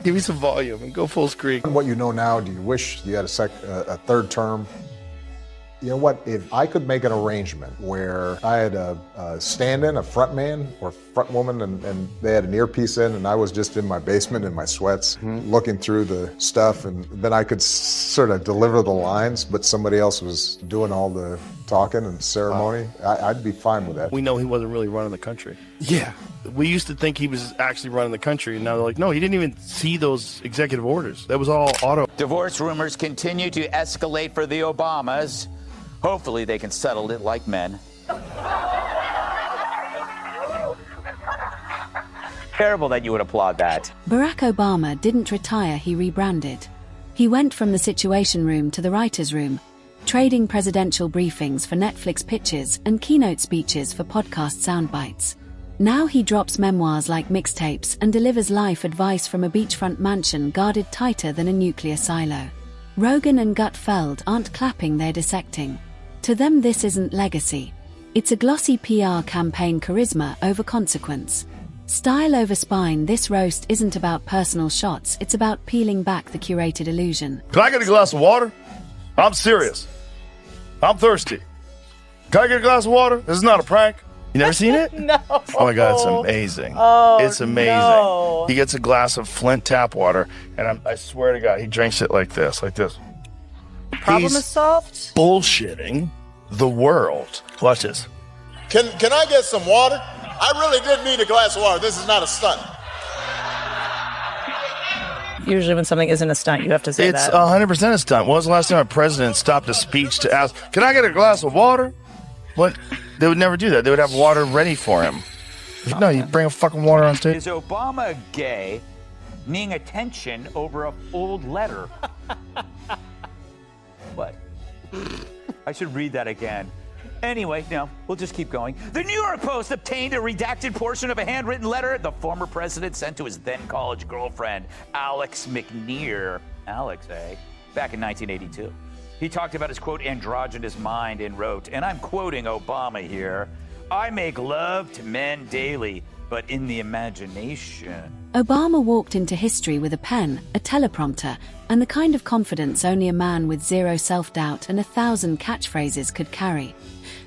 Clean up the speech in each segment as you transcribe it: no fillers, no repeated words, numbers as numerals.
Give me some volume and go full screen. What you know now, do you wish you had a third term? You know what, if I could make an arrangement where I had a stand-in, a front man or front woman, and they had an earpiece in, and I was just in my basement in my sweats looking through the stuff, and then I could sort of deliver the lines, but somebody else was doing all the talking and ceremony, I'd be fine with that. We know he wasn't really running the country. Yeah. We used to think he was actually running the country, and now they're like, no, he didn't even see those executive orders. That was all auto. Divorce rumors continue to escalate for the Obamas. Hopefully they can settle it like men. Terrible that you would applaud that. Barack Obama didn't retire, he rebranded. He went from the Situation Room to the Writer's Room, trading presidential briefings for Netflix pitches and keynote speeches for podcast soundbites. Now he drops memoirs like mixtapes and delivers life advice from a beachfront mansion guarded tighter than a nuclear silo. Rogan and Gutfeld aren't clapping, they're dissecting. To them, this isn't legacy. It's a glossy PR campaign, charisma over consequence. Style over spine. This roast isn't about personal shots, it's about peeling back the curated illusion. Can I get a glass of water? I'm serious. I'm thirsty. Can I get a glass of water? This is not a prank. You never seen it? No. Oh my God, it's amazing. Oh, it's amazing. No. He gets a glass of Flint tap water, and I swear to God, he drinks it like this, like this. Problem is solved? Bullshitting the world. Watch this. Can I get some water? I really did need a glass of water. This is not a stunt. Usually when something isn't a stunt, you have to say that. It's 100% a stunt. When was the last time a president stopped a speech to ask, can I get a glass of water? What? They would never do that. They would have water ready for him. No, you bring a fucking water on stage. Is Obama gay, needing attention over an old letter? What? I should read that again. Anyway, no, we'll just keep going. The New York Post obtained a redacted portion of a handwritten letter the former president sent to his then college girlfriend, Alex McNear. Alex, eh? Back in 1982. He talked about his, quote, androgynous mind and wrote, and I'm quoting Obama here, I make love to men daily, but in the imagination. Obama walked into history with a pen, a teleprompter, and the kind of confidence only a man with zero self-doubt and 1,000 catchphrases could carry.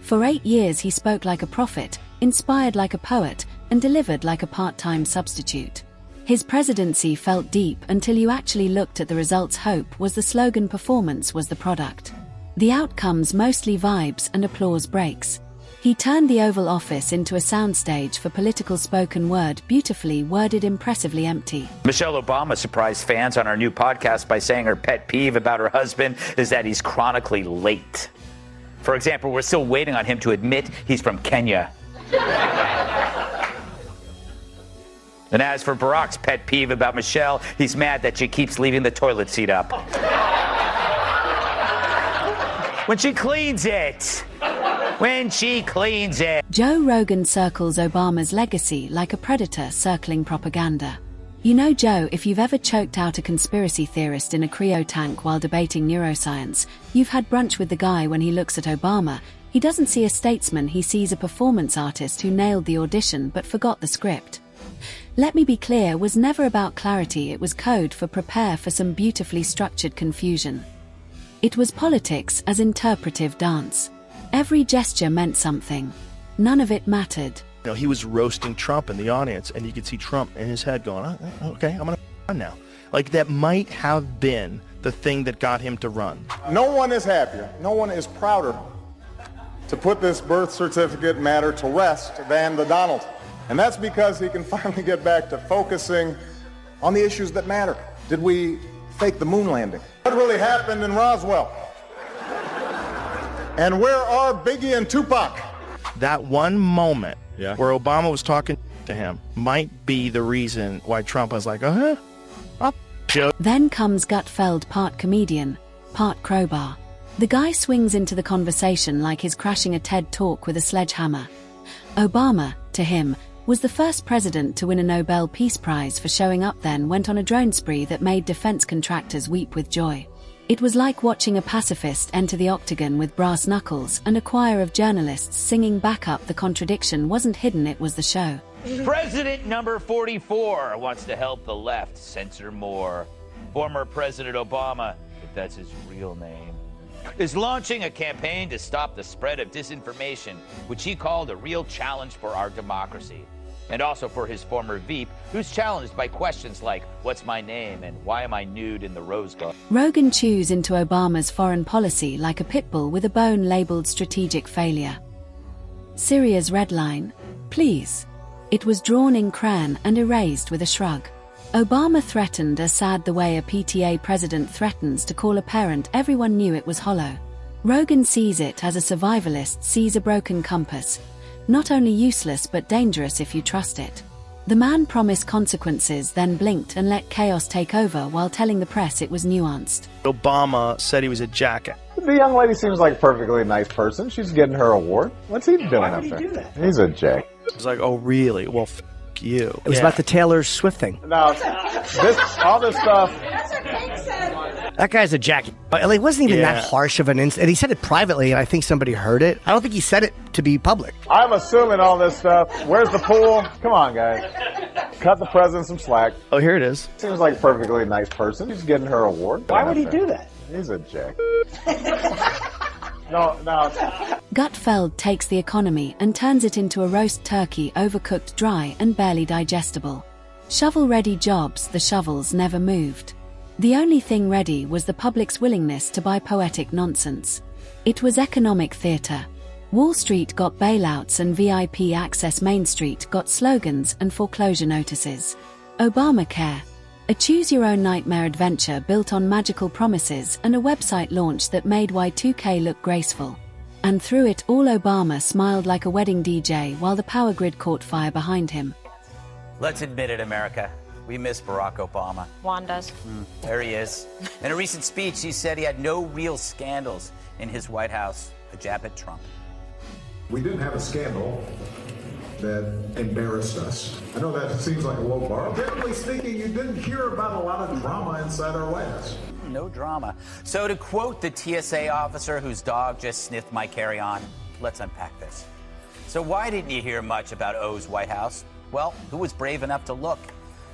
For 8 years he spoke like a prophet, inspired like a poet, and delivered like a part-time substitute. His presidency felt deep until you actually looked at the results. Hope was the slogan, performance was the product. The outcomes mostly vibes and applause breaks. He turned the Oval Office into a soundstage for political spoken word, beautifully worded, impressively empty. Michelle Obama surprised fans on our new podcast by saying her pet peeve about her husband is that he's chronically late. For example, we're still waiting on him to admit he's from Kenya. And as for Barack's pet peeve about Michelle, he's mad that she keeps leaving the toilet seat up. When she cleans it. When she cleans it. Joe Rogan circles Obama's legacy like a predator circling propaganda. You know, Joe, if you've ever choked out a conspiracy theorist in a cryo tank while debating neuroscience, you've had brunch with the guy. When he looks at Obama, he doesn't see a statesman, he sees a performance artist who nailed the audition but forgot the script. Let me be clear, was never about clarity, it was code for prepare for some beautifully structured confusion. It was politics as interpretive dance. Every gesture meant something. None of it mattered. You know, he was roasting Trump in the audience, and you could see Trump in his head going, oh, okay, I'm going to run now. Like, that might have been the thing that got him to run. No one is happier, no one is prouder to put this birth certificate matter to rest than the Donald. And that's because he can finally get back to focusing on the issues that matter. Did we fake the moon landing? What really happened in Roswell? And where are Biggie and Tupac? That one moment where Obama was talking to him might be the reason why Trump was like, I'll show. Then comes Gutfeld, part comedian, part crowbar. The guy swings into the conversation like he's crashing a TED talk with a sledgehammer. Obama, to him, was the first president to win a Nobel Peace Prize for showing up, then went on a drone spree that made defense contractors weep with joy. It was like watching a pacifist enter the octagon with brass knuckles and a choir of journalists singing back up. The contradiction wasn't hidden, it was the show. President number 44 wants to help the left censor more. Former President Obama, if that's his real name, is launching a campaign to stop the spread of disinformation, which he called a real challenge for our democracy. And also for his former Veep, who's challenged by questions like, what's my name and why am I nude in the Rose Garden? Rogan chews into Obama's foreign policy like a pit bull with a bone labeled strategic failure. Syria's red line, please. It was drawn in crayon and erased with a shrug. Obama threatened as sad the way a PTA president threatens to call a parent everyone knew it was hollow. Rogan sees it as a survivalist sees a broken compass. Not only useless but dangerous if you trust it. The man promised consequences, then blinked and let chaos take over while telling the press it was nuanced. Obama said he was a jackass. The young lady seems like a perfectly nice person. She's getting her award. What's he doing up there? He do that? He's a jack. It was like, oh really? Well, f*** you. It was about the Taylor Swift thing. No, all this stuff. That guy's a jackie. But it wasn't even that harsh of an incident. And he said it privately, and I think somebody heard it. I don't think he said it to be public. I'm assuming all this stuff. Where's the pool? Come on, guys. Cut the president some slack. Oh, here it is. Seems like a perfectly nice person. She's getting her award. Why would he do that? He's a jack. No. Gutfeld takes the economy and turns it into a roast turkey, overcooked, dry, and barely digestible. Shovel-ready jobs, the shovels never moved. The only thing ready was the public's willingness to buy poetic nonsense. It was economic theater. Wall Street got bailouts and VIP access. Main Street got slogans and foreclosure notices. Obamacare, a choose-your-own-nightmare adventure built on magical promises and a website launch that made Y2K look graceful. And through it all, Obama smiled like a wedding DJ while the power grid caught fire behind him. Let's admit it, America. We miss Barack Obama. Juan does. There he is. In a recent speech, he said he had no real scandals in his White House, a jab at Trump. We didn't have a scandal that embarrassed us. I know that seems like a low bar. Generally speaking, you didn't hear about a lot of drama inside our White House. No drama. So to quote the TSA officer whose dog just sniffed my carry-on, let's unpack this. So why didn't you hear much about O's White House? Well, who was brave enough to look?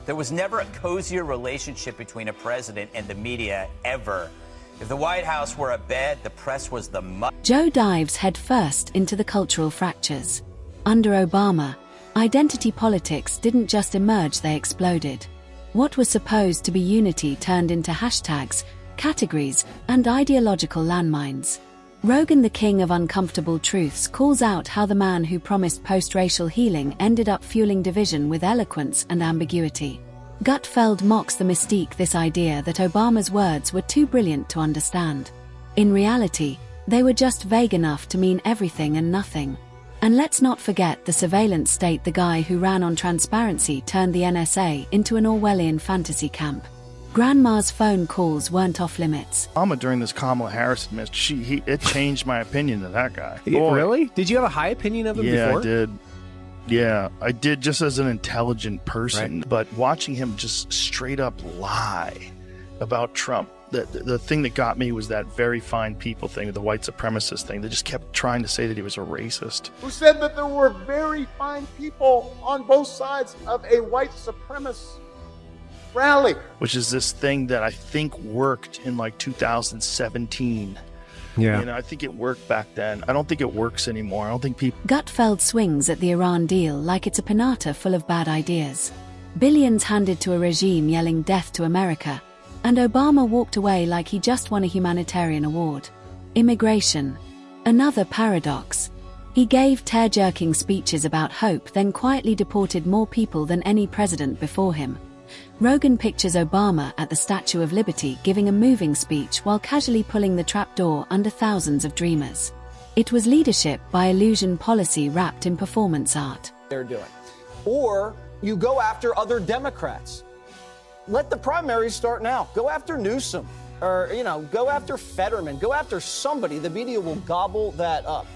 There was never a cozier relationship between a president and the media, ever. If the White House were a bed, the press was the mud. Joe dives headfirst into the cultural fractures. Under Obama, identity politics didn't just emerge, they exploded. What was supposed to be unity turned into hashtags, categories, and ideological landmines. Rogan, the king of uncomfortable truths, calls out how the man who promised post-racial healing ended up fueling division with eloquence and ambiguity. Gutfeld mocks the mystique, this idea that Obama's words were too brilliant to understand. In reality, they were just vague enough to mean everything and nothing. And let's not forget the surveillance state. The guy who ran on transparency turned the NSA into an Orwellian fantasy camp. Grandma's phone calls weren't off limits. Obama during this Kamala Harris administration, it changed my opinion of that guy. Really? Did you have a high opinion of him before? Yeah, I did. Yeah, I did, just as an intelligent person. Right. But watching him just straight up lie about Trump, the thing that got me was that very fine people thing, the white supremacist thing. They just kept trying to say that he was a racist. Who said that there were very fine people on both sides of a white supremacist rally? Which is this thing that I think worked in like 2017. Yeah. You know, I think it worked back then. I don't think it works anymore. I don't think people... Gutfeld swings at the Iran deal like it's a pinata full of bad ideas. Billions handed to a regime yelling death to America. And Obama walked away like he just won a humanitarian award. Immigration. Another paradox. He gave tear-jerking speeches about hope, then quietly deported more people than any president before him. Rogan pictures Obama at the Statue of Liberty giving a moving speech while casually pulling the trapdoor under thousands of dreamers. It was leadership by illusion, policy wrapped in performance art. They're doing. Or you go after other Democrats. Let the primaries start now. Go after Newsom, or, go after Fetterman. Go after somebody. The media will gobble that up.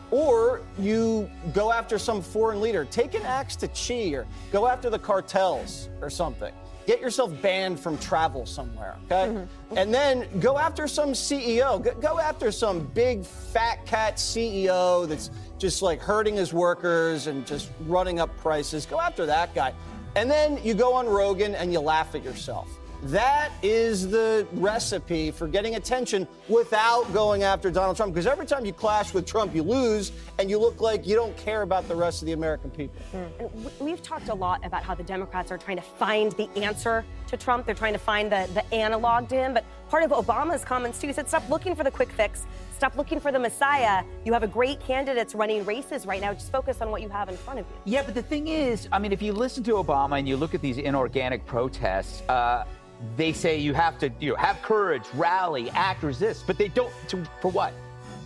Or you go after some foreign leader. Take an axe to Xi, or go after the cartels or something. get yourself banned from travel somewhere, okay? And then go after some CEO. Go after some big fat cat CEO that's just like hurting his workers and just running up prices. Go after that guy. And then you go on Rogan and you laugh at yourself. That is the recipe for getting attention without going after Donald Trump. Because every time you clash with Trump, you lose, and you look like you don't care about the rest of the American people. And we've talked a lot about how the Democrats are trying to find the answer to Trump. They're trying to find the analog to him. But part of Obama's comments, too, he said, stop looking for the quick fix. Stop looking for the Messiah. You have a great candidates running races right now. Just focus on what you have in front of you. Yeah, but the thing is, I mean, if you listen to Obama and you look at these inorganic protests, they say you have to have courage, rally, act, resist, but they don't. For what?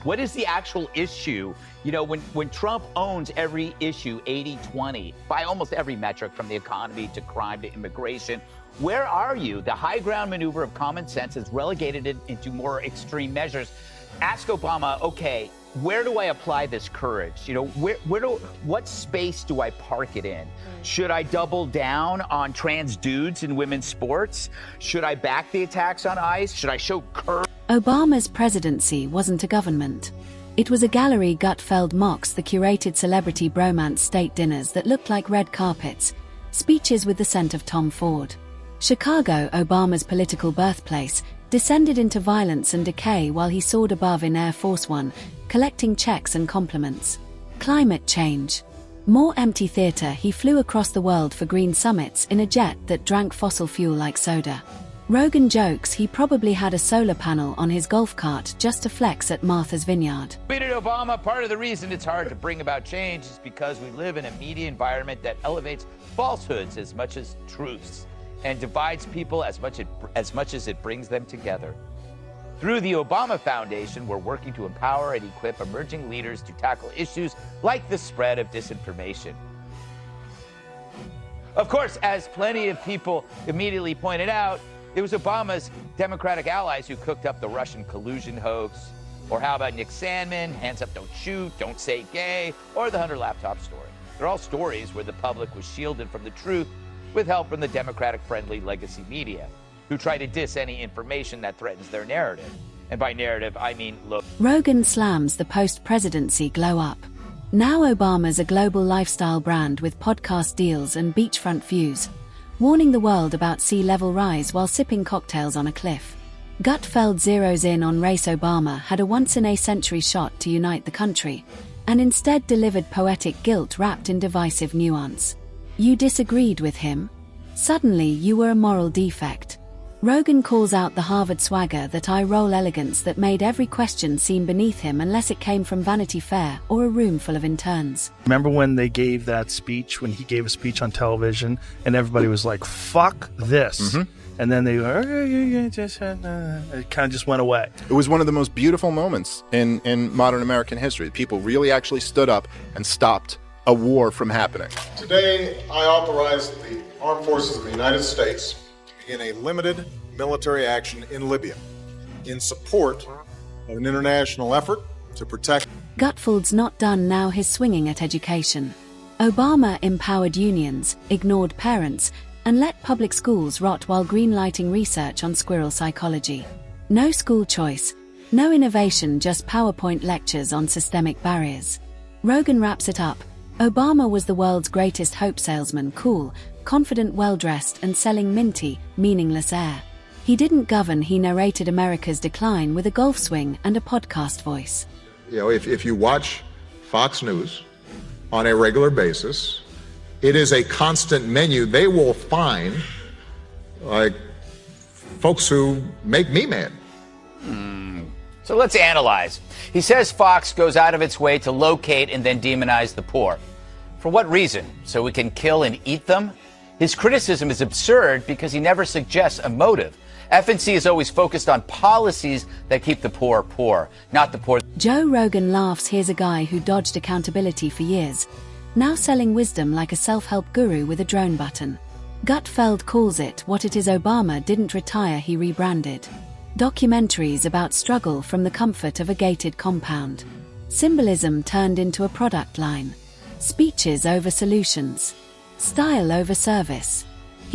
What is the actual issue? You know, when Trump owns every issue 80-20 by almost every metric, from the economy to crime to immigration, where are you? The high ground maneuver of common sense has relegated it into more extreme measures. Ask Obama, okay, where do I apply this courage? You know, what space do I park it in? Should I double down on trans dudes in women's sports? Should I back the attacks on ICE? Should I show courage? Obama's presidency wasn't a government. It was a gallery. Gutfeld mocks the curated celebrity bromance state dinners that looked like red carpets, speeches with the scent of Tom Ford. Chicago, Obama's political birthplace, descended into violence and decay while he soared above in Air Force One, collecting checks and compliments. Climate change. More empty theater. He flew across the world for green summits in a jet that drank fossil fuel like soda. Rogan jokes he probably had a solar panel on his golf cart just to flex at Martha's Vineyard. Tweeted Obama, part of the reason it's hard to bring about change is because we live in a media environment that elevates falsehoods as much as truths and divides people as much as it brings them together. Through the Obama Foundation, we're working to empower and equip emerging leaders to tackle issues like the spread of disinformation. Of course, as plenty of people immediately pointed out, it was Obama's Democratic allies who cooked up the Russian collusion hoax. Or how about Nick Sandmann, hands up, don't shoot, don't say gay, or the Hunter laptop story. They're all stories where the public was shielded from the truth with help from the Democratic-friendly legacy media, who try to diss any information that threatens their narrative. And by narrative, I mean look. Rogan slams the post-presidency glow up. Now Obama's a global lifestyle brand with podcast deals and beachfront views, warning the world about sea level rise while sipping cocktails on a cliff. Gutfeld zeroes in on race. Obama had a once-in-a-century shot to unite the country, and instead delivered poetic guilt wrapped in divisive nuance. You disagreed with him? Suddenly you were a moral defect. Rogan calls out the Harvard swagger, that eye-roll elegance that made every question seem beneath him unless it came from Vanity Fair or a room full of interns. Remember when they gave that speech, when he gave a speech on television, and everybody was like, fuck this. And then they it kind of just went away. It was one of the most beautiful moments in modern American history. People really actually stood up and stopped a war from happening. Today, I authorize the Armed Forces of the United States to begin a limited military action in Libya in support of an international effort to protect. Gutfeld's not done now. He's swinging at education. Obama empowered unions, ignored parents, and let public schools rot while greenlighting research on squirrel psychology. No school choice, no innovation, just PowerPoint lectures on systemic barriers. Rogan wraps it up. Obama was the world's greatest hope salesman, cool, confident, well-dressed, and selling minty, meaningless air. He didn't govern, he narrated America's decline with a golf swing and a podcast voice. You know, if you watch Fox News on a regular basis, it is a constant menu. They will find, like, folks who make me mad. So let's analyze. He says Fox goes out of its way to locate and then demonize the poor. For what reason? So we can kill and eat them? His criticism is absurd because he never suggests a motive. FNC is always focused on policies that keep the poor poor, not the poor. Joe Rogan laughs. Here's a guy who dodged accountability for years, now selling wisdom like a self-help guru with a drone button. Gutfeld calls it what it is. Obama didn't retire, he rebranded. Documentaries about struggle from the comfort of a gated compound. Symbolism turned into a product line. Speeches over solutions. Style over service.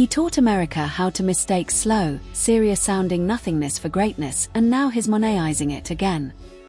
He taught America how to mistake slow, serious-sounding nothingness for greatness, and now he's Monetizing it again.